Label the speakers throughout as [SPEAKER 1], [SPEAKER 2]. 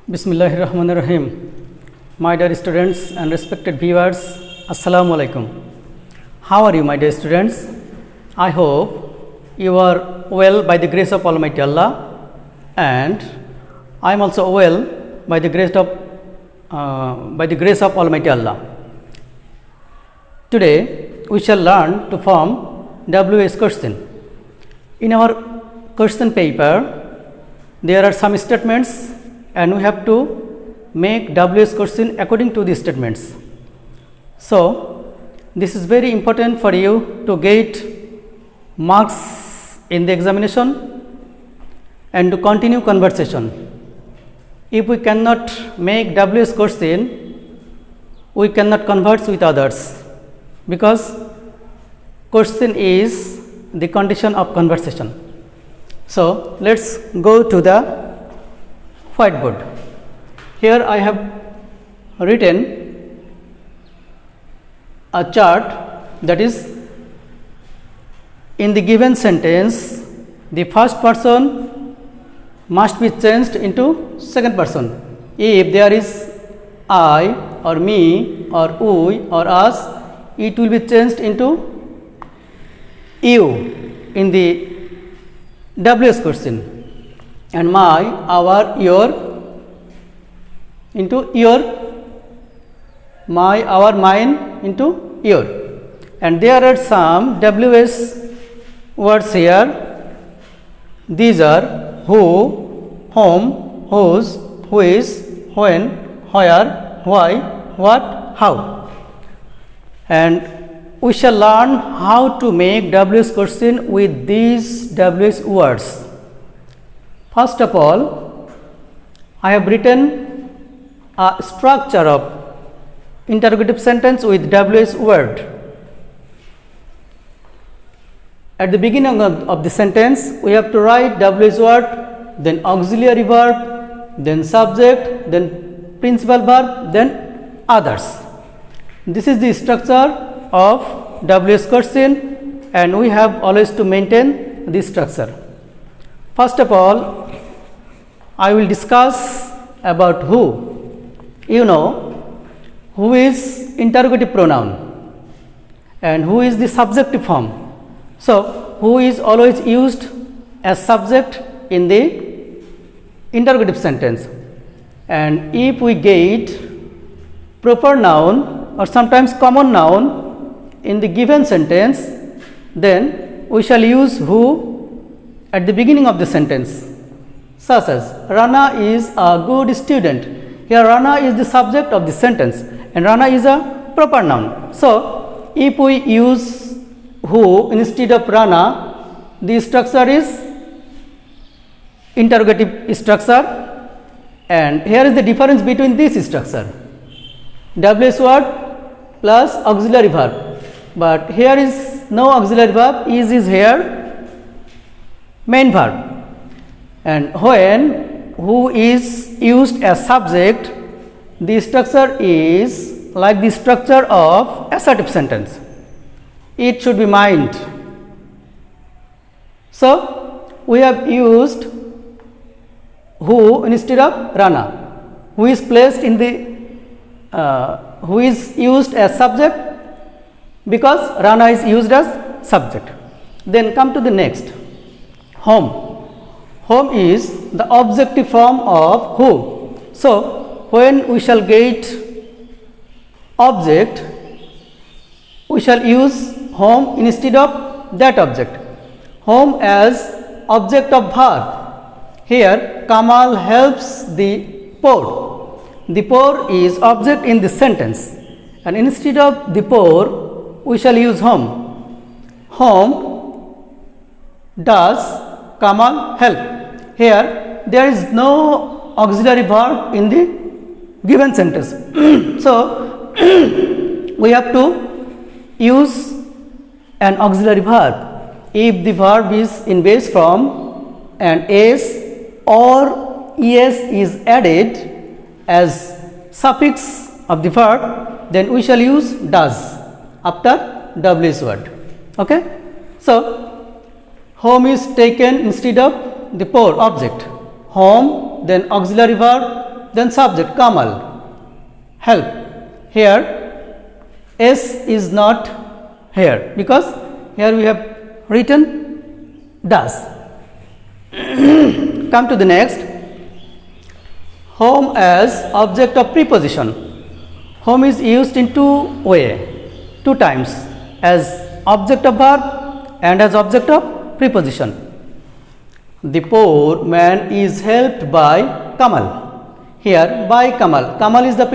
[SPEAKER 1] Bismillahirrahmanirrahim. My dear students and respected viewers, Assalamu alaikum. How are you, my dear students? I hope you are well by the grace of Almighty Allah, and I am also well by the grace of Almighty Allah. Today we shall learn to form WS question. In our question paper, there are some statements, and we have to make WS question according to these statements. So, this is very important for you to get marks in the examination and to continue conversation. If we cannot make WS question, we cannot converse with others, because question is the condition of conversation. So, let us go to the whiteboard. Here I have written a chart, that is, in the given sentence the first person must be changed into second person. If there is I or me or we or us, it will be changed into you in the WS question, and my, our, your into your, my, our, mine into your. And there are some WS words here. These are who, whom, whose, which, when, where, why, what, how. And we shall learn how to make WS question with these WS words. First of all, I have written a structure of interrogative sentence with WS word. At the beginning of the sentence, we have to write WS word, then auxiliary verb, then subject, then principal verb, then others. This is the structure of WS question, and we have always to maintain this structure. First of all, I will discuss about who. You know, who is interrogative pronoun and who is the subjective form. So, who is always used as subject in the interrogative sentence, and if we get proper noun or sometimes common noun in the given sentence, then we shall use who at the beginning of the sentence, such as Rana is a good student. Here Rana is the subject of the sentence and Rana is a proper noun. So, if we use who instead of Rana, the structure is interrogative structure, and here is the difference between this structure, WS word plus auxiliary verb, but here is no auxiliary verb, is here main verb. And when who is used as subject, the structure is like the structure of assertive sentence. It should be mind. So, we have used who instead of Rana, who is placed in the who is used as subject because Rana is used as subject. Then come to the next, whom. Whom is the objective form of who. So, when we shall get object, we shall use whom instead of that object. Whom as object of verb. Here Kamal helps the poor. The poor is object in the sentence, and instead of the poor we shall use whom. Whom does Kamal help? Here there is no auxiliary verb in the given sentence. So, we have to use an auxiliary verb if the verb is in base form and s or es is added as suffix of the verb, then we shall use does after WS word. Okay? So, whom is taken instead of the poor object. Whom, then auxiliary verb, then subject Kamal, help. Here S is not here because here we have written does. Come to the next. Home as object of preposition. Home is used in two times, as object of verb and as object of preposition. The poor man is helped by Kamal. Here by Kamal. Kamal is the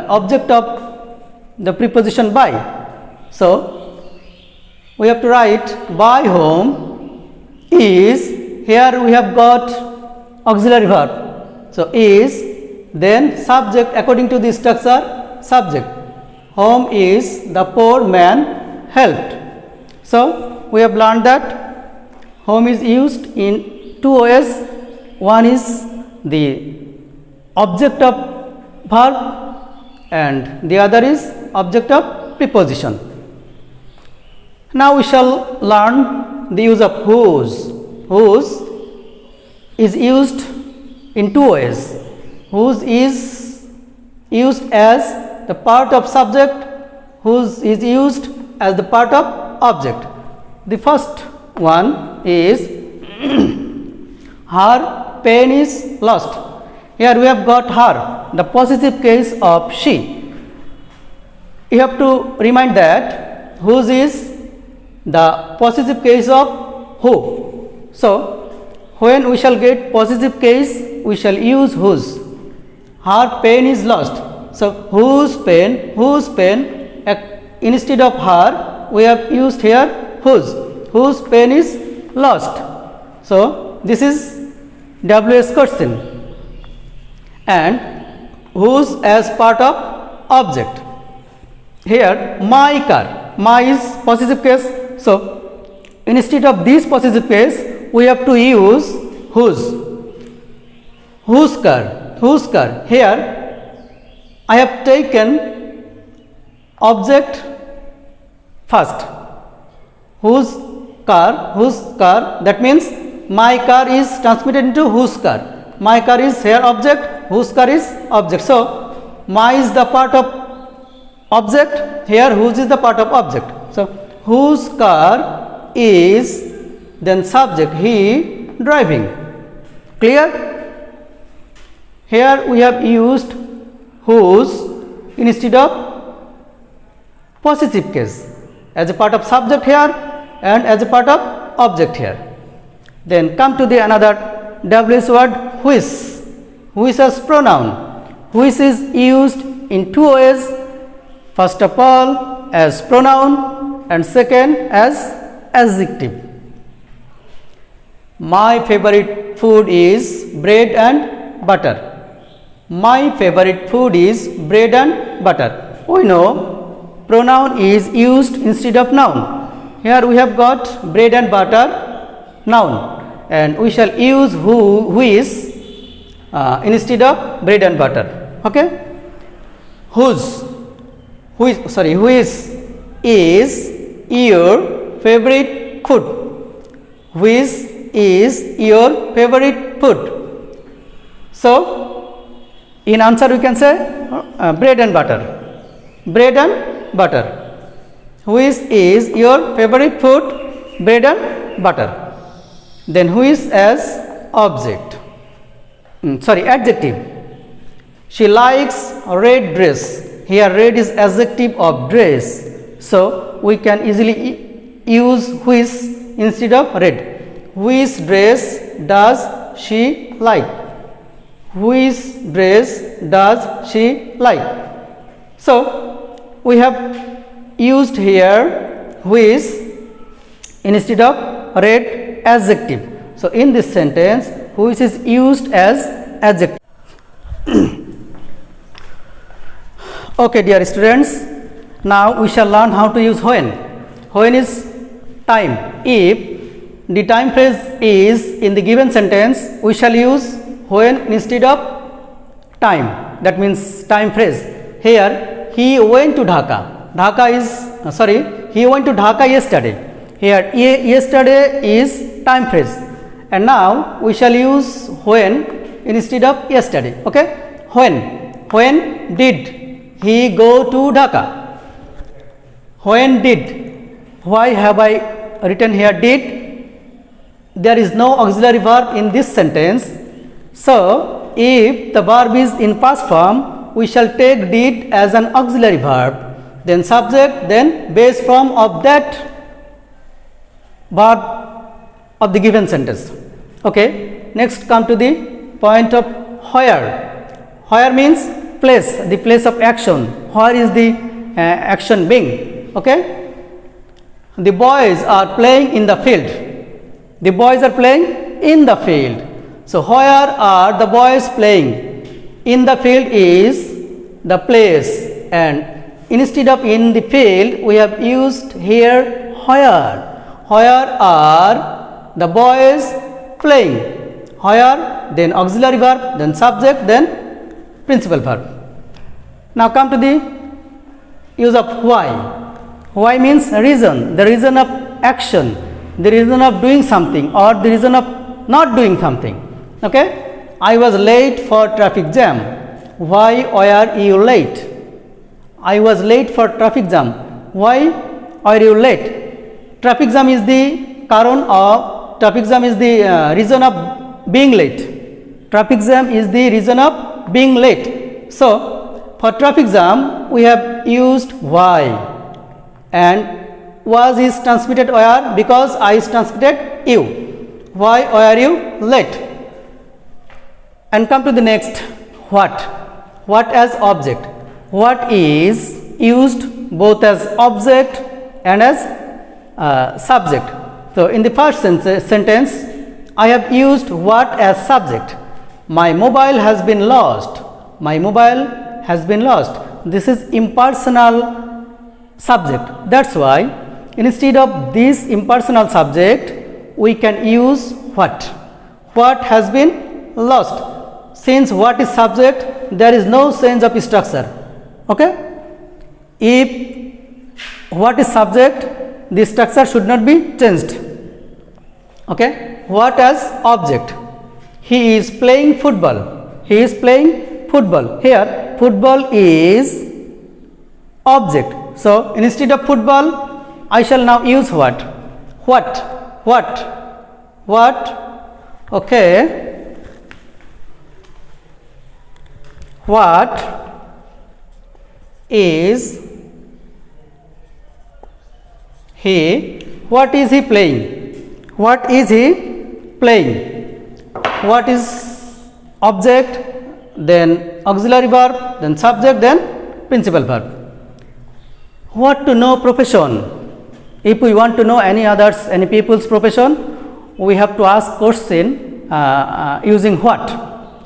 [SPEAKER 1] object of the preposition by. So we have to write by whom is. Here we have got auxiliary verb. So is, then subject according to the structure, subject. Whom is the poor man helped. So we have learned that whom is used in two ways. One is the object of verb and the other is object of preposition. Now we shall learn the use of whose. Whose is used in two ways. Whose is used as the part of subject, whose is used as the part of object. The first one is her pen is lost. Here we have got her, the possessive case of she. You have to remind that whose is the possessive case of who. So when we shall get possessive case, we shall use whose. Her pen is lost. So whose pen, instead of her, we have used here whose pen is lost. So this is WS question. And whose as part of object. Here my car, my is possessive case. So instead of this possessive case, we have to use whose car. Here I have taken object first. Whose car, that means my car is transmitted into whose car. My car is here object, whose car is object. So my is the part of object, here whose is the part of object. So whose car is, then subject, he driving. Clear? Here we have used whose instead of possessive case as a part of subject here and as a part of object here. Then come to the another WS word which. Which as pronoun. Which is used in two ways. First of all as pronoun and second as adjective. My favorite food is bread and butter. My favorite food is bread and butter. We know pronoun is used instead of noun. Here we have got bread and butter, noun, and we shall use who is instead of bread and butter. Okay? Which is your favorite food. Which is your favorite food. So in answer we can say bread and butter. Bread and butter. Which is your favorite food? Bread and butter. Then which as object. Adjective. She likes a red dress. Here red is adjective of dress. So we can easily use which instead of red. Which dress does she like? Which dress does she like? So we have used here which instead of red adjective. So in this sentence which is used as adjective. Okay, dear students, now we shall learn how to use when. When is time. If the time phrase is in the given sentence, we shall use when instead of time. That means time phrase. Here he went to Dhaka. He went to Dhaka yesterday. Here yesterday is time phrase. And now we shall use when instead of yesterday. Okay? When did he go to Dhaka? When did? Why have I written here did? There is no auxiliary verb in this sentence. So, if the verb is in past form, we shall take did as an auxiliary verb, then subject, then base form of that verb of the given sentence. Okay. Next, come to the point of where. Where means place, the place of action. Where is the action being? Okay. The boys are playing in the field. The boys are playing in the field. So, where are the boys playing? In the field is the place, and instead of in the field, we have used here where. Where are the boys playing? Where, then auxiliary verb, then subject, then principal verb. Now come to the use of why. Why means reason, the reason of action, the reason of doing something or the reason of not doing something. Okay. I was late for traffic jam. Why were you late? I was late for traffic jam. Why are you late? Traffic jam is the karon of traffic jam is the reason of being late. Traffic jam is the reason of being late. So, for traffic jam we have used why, and was is transmitted where because I is transmitted you. Why are you late? And come to the next what. What as object. What is used both as object and as subject. So, in the first sentence I have used what as subject. My mobile has been lost. My mobile has been lost. This is impersonal subject. That is why instead of this impersonal subject we can use what. What has been lost. Since what is subject, there is no change of structure. Okay? If what is subject, the structure should not be changed. Okay? What as object. He is playing football. He is playing football. Here, football is object. So, instead of football, I shall now use what? What? Okay. What is he? What is he playing? What is he playing? What is object, then auxiliary verb, then subject, then principal verb. What to know profession. If we want to know any people's profession, we have to ask question using what.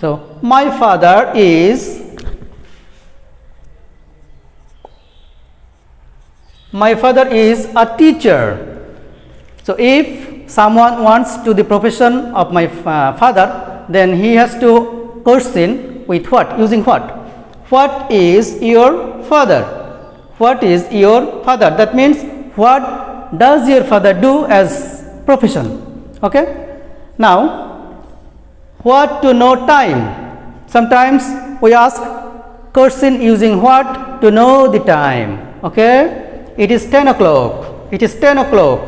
[SPEAKER 1] So, my father is a teacher. So, if someone wants to the profession of my father, then he has to question with what, using what. What is your father? What is your father? That means what does your father do as profession. Okay. Now, what to know time. Sometimes we ask question using what to know the time. Okay. It is 10 o'clock. It is 10 o'clock.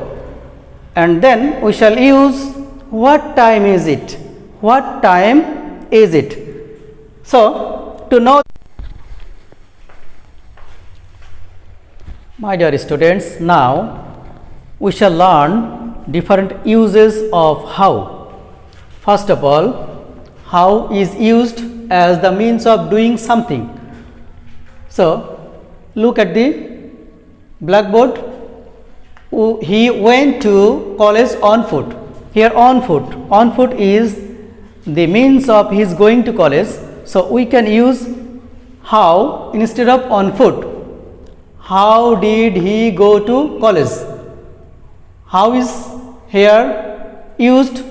[SPEAKER 1] And then we shall use what time is it. What time is it. So, to know. My dear students, now we shall learn different uses of how. First of all, how is used as the means of doing something. So, look at the blackboard. He went to college on foot. Here on foot is the means of his going to college. So, we can use how instead of on foot. How did he go to college? How is here used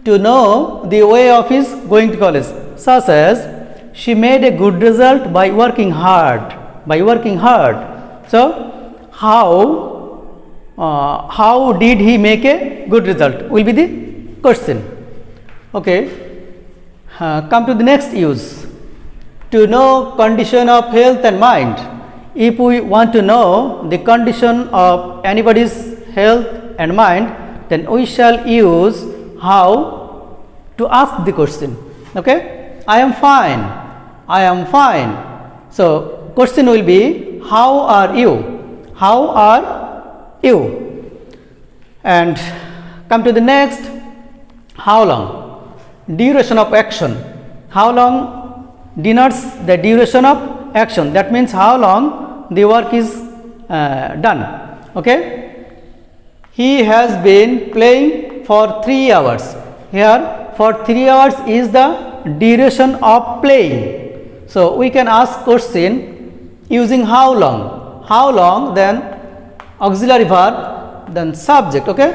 [SPEAKER 1] to know the way of his going to college, such as she made a good result by working hard. So, how did he make a good result will be the question. Okay. Come to the next use. to know condition of health and mind. If we want to know the condition of anybody's health and mind, then we shall use how to ask the question. Okay, I am fine, I am fine. So question will be, how are you? How are you? And come to the next, how long? Duration of action. How long denotes the duration of action. That means how long the work is done. Okay, he has been playing for 3 hours. Here for 3 hours is the duration of playing. So we can ask question using how long, then auxiliary verb, then subject. Okay,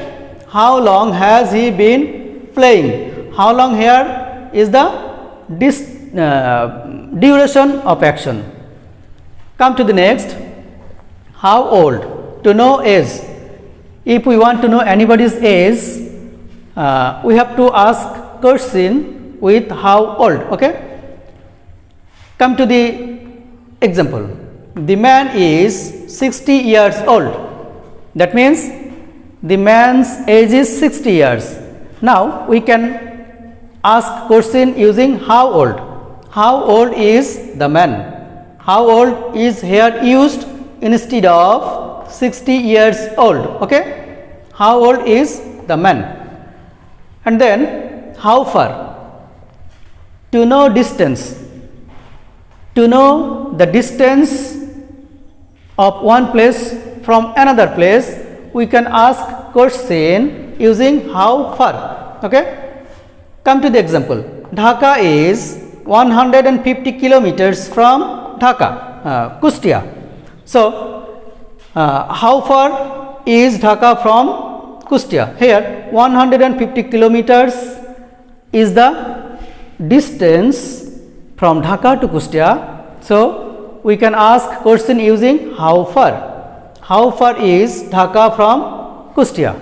[SPEAKER 1] how long has he been playing? How long here is the duration of action. Come to the next, how old? To know age. If we want to know anybody's age, we have to ask question with how old. Okay, come to the example. The man is 60 years old. That means the man's age is 60 years. Now we can ask question using how old. How old is the man? How old is here used instead of 60 years old. Okay, how old is the man? And then how far? To know distance. To know the distance of one place from another place, we can ask question using how far. Okay, come to the example. Dhaka is 150 kilometers from Dhaka, Kustia. So how far is Dhaka from Kustia? Here 150 kilometers is the distance from Dhaka to Kustia. So we can ask question using how far. How far is Dhaka from Kustia?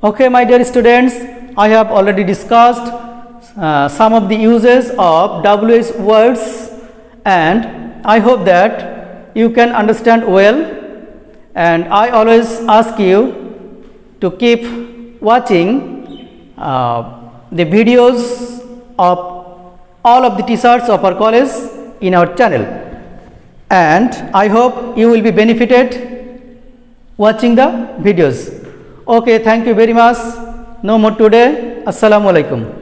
[SPEAKER 1] Okay, my dear students, I have already discussed some of the uses of WH words, and I hope that you can understand well, and I always ask you to keep watching the videos of all of the teachers of our college in our channel, and I hope you will be benefited watching the videos. Okay, thank you very much. No more today. Assalamu alaikum.